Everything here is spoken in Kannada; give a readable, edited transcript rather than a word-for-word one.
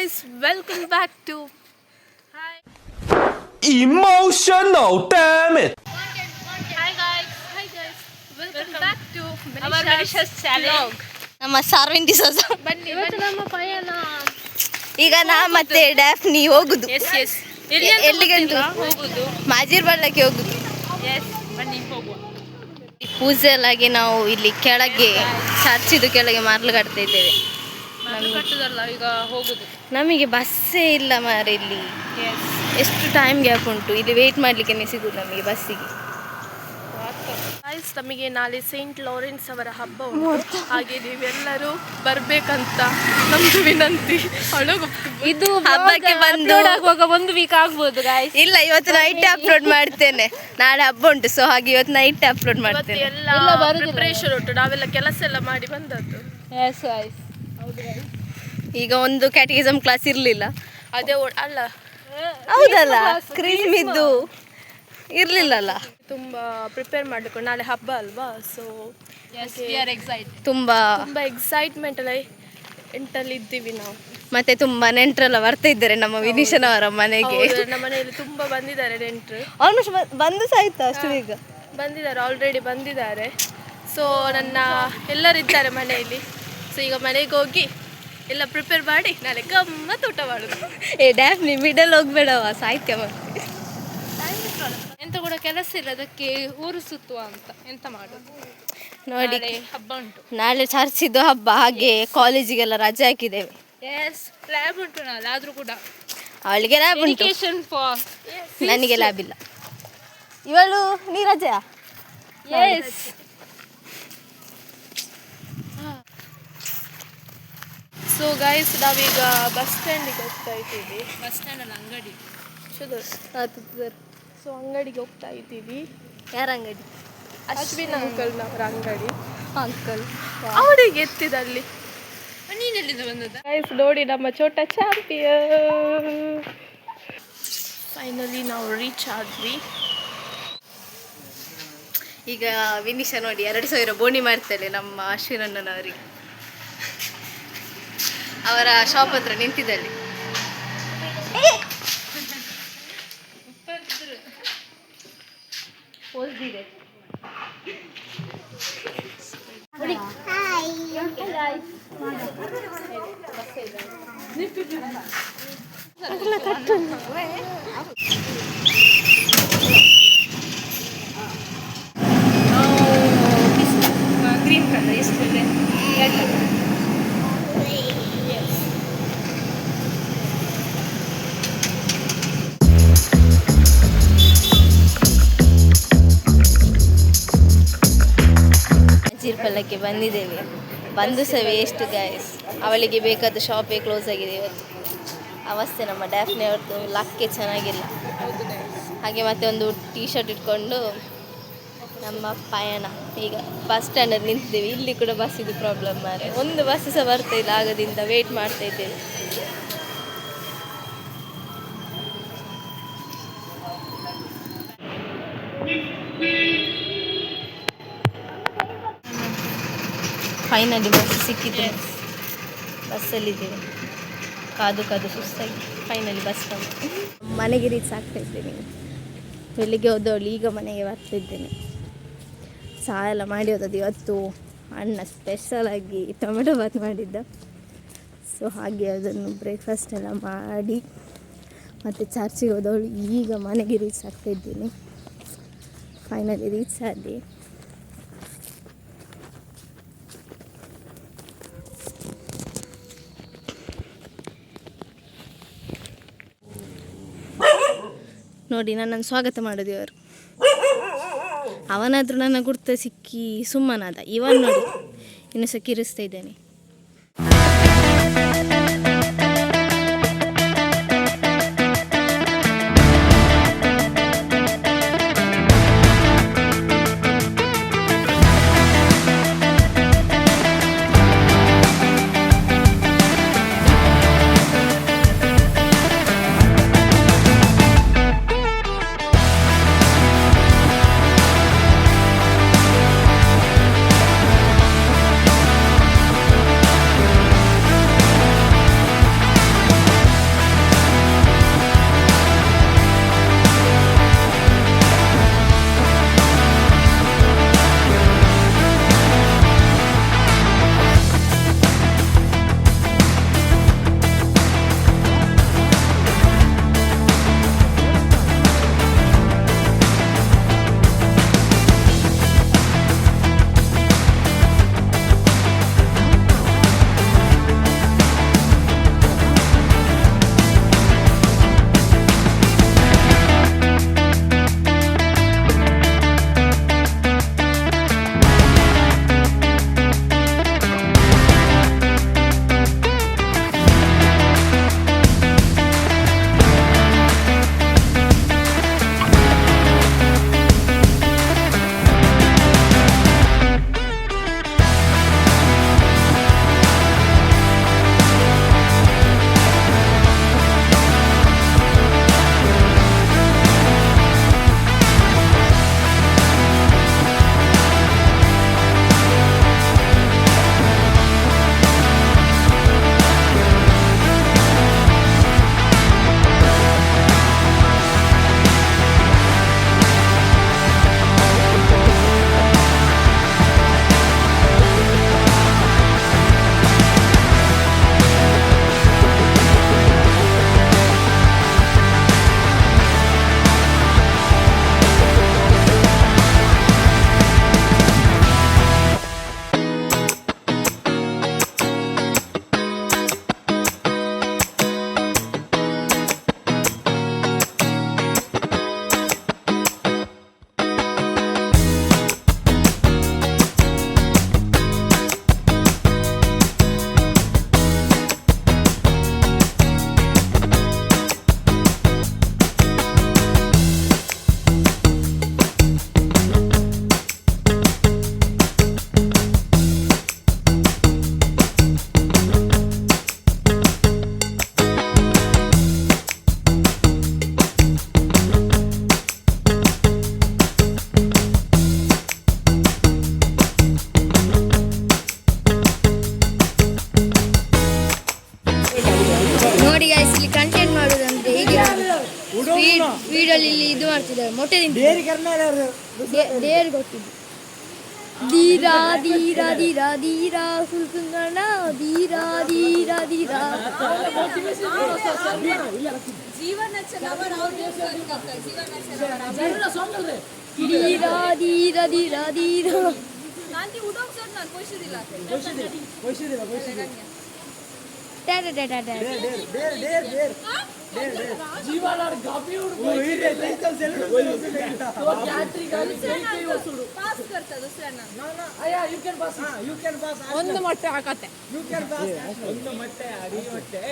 guys, welcome back to Hi. Emotional, damn it! Hi guys. Welcome back to Manisha's channel. ನಮ್ಮ ಸಾರ್ವಿನ್ ಡಿಸೋಜ ಬನ್ನಿ ಇವತ್ತು ನಮ್ಮ ಪಯಣ ಈಗ ನಾ ಮತ್ತೆ ಡ್ಯಾಫ್ನಿ ಹೋಗುದು ಎಸ್ ಎಲ್ಲಿಗಂತೂ ಹೋಗುದು ಮಾಜೀರ್ ಬಳ್ಳಕ್ಕೆ ಹೋಗುದು. ಎಸ್ ಬನ್ನಿ ಹೋಗುವ. ಪೂಜೆ ಎಲ್ಲಾಗಿ ನಾವು ಇಲ್ಲಿ ಕೆಳಗೆ ಚರ್ಚಿದು ಕೆಳಗೆ ಮಾರ್ಲು ಕಟ್ತಾ ಇದ್ದೇವೆ. ಕಟ್ಟದಲ್ಲ ಈಗ ಹೋಗುದು. ನಮಗೆ ಬಸ್ಸೇ ಇಲ್ಲ ಮಾರೆ ಇಲ್ಲಿ. ಎಷ್ಟು ಟೈಮ್ ಗ್ಯಾಪ್ ಉಂಟು ಇಲ್ಲಿ, ವೆಯ್ಟ್ ಮಾಡಲಿಕ್ಕೆ ಸಿಗುದು ನಮಗೆ ಬಸ್ಸಿಗೆ. ಗೈಸ್, ನಮಗೆ ನಾಳೆ ಸೇಂಟ್ ಲಾರೆನ್ಸ್ ಅವರ ಹಬ್ಬ ಉಂಟು. ಹಾಗೆ ನೀವೆಲ್ಲರೂ ಬರ್ಬೇಕಂತ ನಮ್ದು ವಿನಂತಿ. ಇದು ಹಬ್ಬಕ್ಕೆ ಬಂದು ಆಗುವಾಗ 1 ವೀಕ್ ಆಗ್ಬೋದು ಗಾಯ್ಸ್. ಇಲ್ಲ, ಇವತ್ತು ನೈಟ್ ಅಪ್ಲೋಡ್ ಮಾಡ್ತೇನೆ. ನಾಳೆ ಹಬ್ಬ ಉಂಟು, ಸೊ ಹಾಗೆ ಇವತ್ತು ನೈಟ್ ಅಪ್ಲೋಡ್ ಮಾಡ್ತೇನೆ. ಎಲ್ಲ ಪ್ರಿಪರೇಷನ್ ಉಂಟು, ನಾವೆಲ್ಲ ಕೆಲಸ ಎಲ್ಲ ಮಾಡಿ ಬಂದದ್ದು. ಈಗ ಒಂದು ಕ್ಯಾಟಗಿಸಮ್ ಕ್ಲಾಸ್ ಇರಲಿಲ್ಲ. ಅದೇ ಅಲ್ಲ, ಹೌದಲ್ಲ, ಕ್ರಿಸ್ಮಿದ್ದು ಇರಲಿಲ್ಲಲ್ಲ. ತುಂಬಾ ಪ್ರಿಪೇರ್ ಮಾಡಬೇಕು, ನಾಳೆ ಹಬ್ಬ ಅಲ್ವಾ. ಸೊ ತುಂಬಾ ಎಕ್ಸೈಟ್ಮೆಂಟ್ ಎಲ್ಲ ಎಂಟಲ್ಲಿ ಇದ್ದೀವಿ ನಾವು. ಮತ್ತೆ ತುಂಬಾ ನೆಂಟರೆಲ್ಲ ಬರ್ತಾ ಇದ್ದಾರೆ ನಮ್ಮ ವಿನೀಶನವರ ಮನೆಗೆ. ನಮ್ಮ ಮನೆಯಲ್ಲಿ ತುಂಬಾ ಬಂದಿದ್ದಾರೆ ನೆಂಟರು. ಆಲ್ಮೋಸ್ಟ್ ಬಂದು ಸಾಯ್ತು ಅಷ್ಟು ಈಗ ಬಂದಿದ್ದಾರೆ, ಆಲ್ರೆಡಿ ಬಂದಿದ್ದಾರೆ. ಸೊ ಎಲ್ಲರಿದ್ದಾರೆ ಮನೆಯಲ್ಲಿ. ಸೊ ಈಗ ಮನೆಗೆ ಹೋಗಿ ಎಲ್ಲ ಪ್ರಿಪೇರ್ ಮಾಡಿ ನಾಳೆ ಗಮ್ಮತ್ ಊಟ ಮಾಡೋದು. ಡ್ಯಾಫ್ ಮಿಡಲ್ ಹೋಗ್ಬೇಡವ, ಸಾಯ್ತ್ಯ ಮತ್ತೆ. ಎಂತ ಕೂಡ ಕೆಲಸ ಇಲ್ಲ, ಅದಕ್ಕೆ ಊರು ಸುತ್ತುವ ಅಂತ. ಎಂತ ಮಾಡೋದು ನೋಡಿ, ಹಬ್ಬ ಉಂಟು ನಾಳೆ ಚರ್ಚಿದ್ದು ಹಬ್ಬ, ಹಾಗೆ ಕಾಲೇಜಿಗೆಲ್ಲ ರಜೆ ಹಾಕಿದ್ದೇವೆ. ಲ್ಯಾಬ್ ಉಂಟು ನಾಳೆ, ಆದ್ರೂ ಕೂಡ ಅವಳಿಗೆ ಲ್ಯಾಬ್ ಉಂಟು, ನನಗೆ ಲ್ಯಾಬ್ ಇಲ್ಲ. ಇವಳು ನೀ ರಜೆಯಾ? ಸೊ ಗೈಸ್, ನಾವೀಗ ಬಸ್ ಸ್ಟ್ಯಾಂಡಿಗೆ ಹೋಗ್ತಾ ಇದ್ದೀವಿ. ಬಸ್ ಸ್ಟ್ಯಾಂಡ್ ಅಲ್ಲ, ಅಂಗಡಿ. ಸೊ ಅಂಗಡಿಗೆ ಹೋಗ್ತಾ ಇದ್ದೀವಿ. ಯಾರ ಅಂಗಡಿ? ಅಶ್ವಿನ್ ಅಂಕಲ್ನವರ ಅಂಗಡಿ. ಅಂಕಲ್ ಅವರಿಗೆ ಎತ್ತಿದಲ್ಲಿ. ನೀನೆಲ್ಲಿಂದ ಬಂದದ? ಗೈಸ್ ನೋಡಿ, ನಮ್ಮ ಛೋಟ ಚಾಂಪಿಯನ್. ಫೈನಲಿ ನಾವು ರೀಚ್ ಆದ್ವಿ. ಈಗ ವಿನಿಷ ನೋಡಿ 2,000 ಬೋಣಿ ಮಾಡ್ತಾಳೆ ನಮ್ಮ ಅಶ್ವಿನ್ ಅಣ್ಣನವರಿಗೆ. ಅವರ ಶಾಪ್ ಹತ್ರ ನಿಂತಿದ್ದಾಳೆ. ಗ್ರೀನ್ ಕಲರ್ ಎಷ್ಟಿದೆ? 2. ಪಲ್ಲಕ್ಕೆ ಬಂದಿದ್ದೇವೆ. ಬಂದು ಸಹ ವೇಸ್ಟ್ ಗಾಯ್ಸ್. ಅವಳಿಗೆ ಬೇಕಾದ ಶಾಪೇ ಕ್ಲೋಸ್ ಆಗಿದೆ ಇವತ್ತು. ಅವಸ್ಥೆ ನಮ್ಮ ಡ್ಯಾಫ್ನಿ ಅವ್ರದ್ದು ಲಕ್ಕೆ ಚೆನ್ನಾಗಿಲ್ಲ. ಹಾಗೆ ಮತ್ತೆ ಒಂದು ಟೀ ಶರ್ಟ್ ಇಟ್ಕೊಂಡು ನಮ್ಮ ಪಯಣ. ಈಗ ಬಸ್ ಸ್ಟ್ಯಾಂಡಲ್ಲಿ ನಿಂತಿದ್ದೇವೆ. ಇಲ್ಲಿ ಕೂಡ ಬಸ್ಸಿದು ಪ್ರಾಬ್ಲಮ್ ಮಾರೆ, ಒಂದು ಬಸ್ ಸಹ ಬರ್ತಾ ಇಲ್ಲ. ಆಗದಿಂದ ವೆಯ್ಟ್ ಮಾಡ್ತಾ ಇದ್ದೇವೆ. ಫೈನಲಿ ಬಸ್ ಸಿಕ್ಕಿದೆ. ಬಸ್ಸಲ್ಲಿದ್ದೇವೆ, ಕಾದು ಸುಸ್ತಾಗಿ ಫೈನಲಿ ಬಸ್ ಬಂತು. ಮನೆಗೆ ರೀಚ್ ಆಗ್ತಾ ಇದ್ದೇನೆ. ಬೆಳಿಗ್ಗೆ ಹೋದವಳು ಈಗ ಮನೆಗೆ ಬರ್ತಿದ್ದೇನೆ. ಚಹಾ ಎಲ್ಲ ಮಾಡಿ ಹೋದದ್ದು. ಇವತ್ತು ಅಣ್ಣ ಸ್ಪೆಷಲಾಗಿ ಟೊಮೆಟೊ ಬಾತ್ ಮಾಡಿದ್ದ. ಸೊ ಹಾಗೆ ಅದನ್ನು ಬ್ರೇಕ್ಫಾಸ್ಟ್ ಎಲ್ಲ ಮಾಡಿ ಮತ್ತು ಚರ್ಚಿಗೆ ಹೋದವಳು ಈಗ ಮನೆಗೆ ರೀಚ್ ಆಗ್ತಾ ಇದ್ದೀನಿ. ಫೈನಲಿ ರೀಚ್ ಆದೆ. ನೋಡಿ, ನನ್ನನ್ನು ಸ್ವಾಗತ ಮಾಡೋದು ಇವರು. ಅವನಾದರೂ ನನ್ನ ಗುರ್ತ ಸಿಕ್ಕಿ ಸುಮ್ಮನಾದ. ಇವನ್ ನೋಡಿ, ಇನ್ನು ಸಹ ಕಿರಿಸ್ತಾ ಇದ್ದೇನೆ. ನೋಡಿ ಗೈಸ್, ಇಲ್ಲಿ ಕಂಟೆಂಟ್ ಮಾಡೋದಂದ್ರೆ ಹೀಗೆ ಸ್ಪೀಡಲ್ಲಿ ಇಲ್ಲಿ ಇದು ಮಾಡ್ತಿದ್ದಾರೆ, ಮೊಟ್ಟೆ ತಿಂತಿದ್ದಾರೆ. ಡೇರ್ ಗೊತ್ತಿದ್ದು ಧೀರಾ ಧೀರಾ ಧೀರಾ ಧೀರಾ ಸುಲ್ಕುಂಗಣ ಧೀರಾ ಧೀರಾ ಧೀರಾ ಧೀರಾ ಧೀರಾ ಧೀರಾ ಧೀರಾ ಒಂದು ಮೊಟ್ಟೆ ಹಾಕತ್ತೆ ಒಂದು ಮೊಟ್ಟೆ ಅಡಿ ಮೊಟ್ಟೆ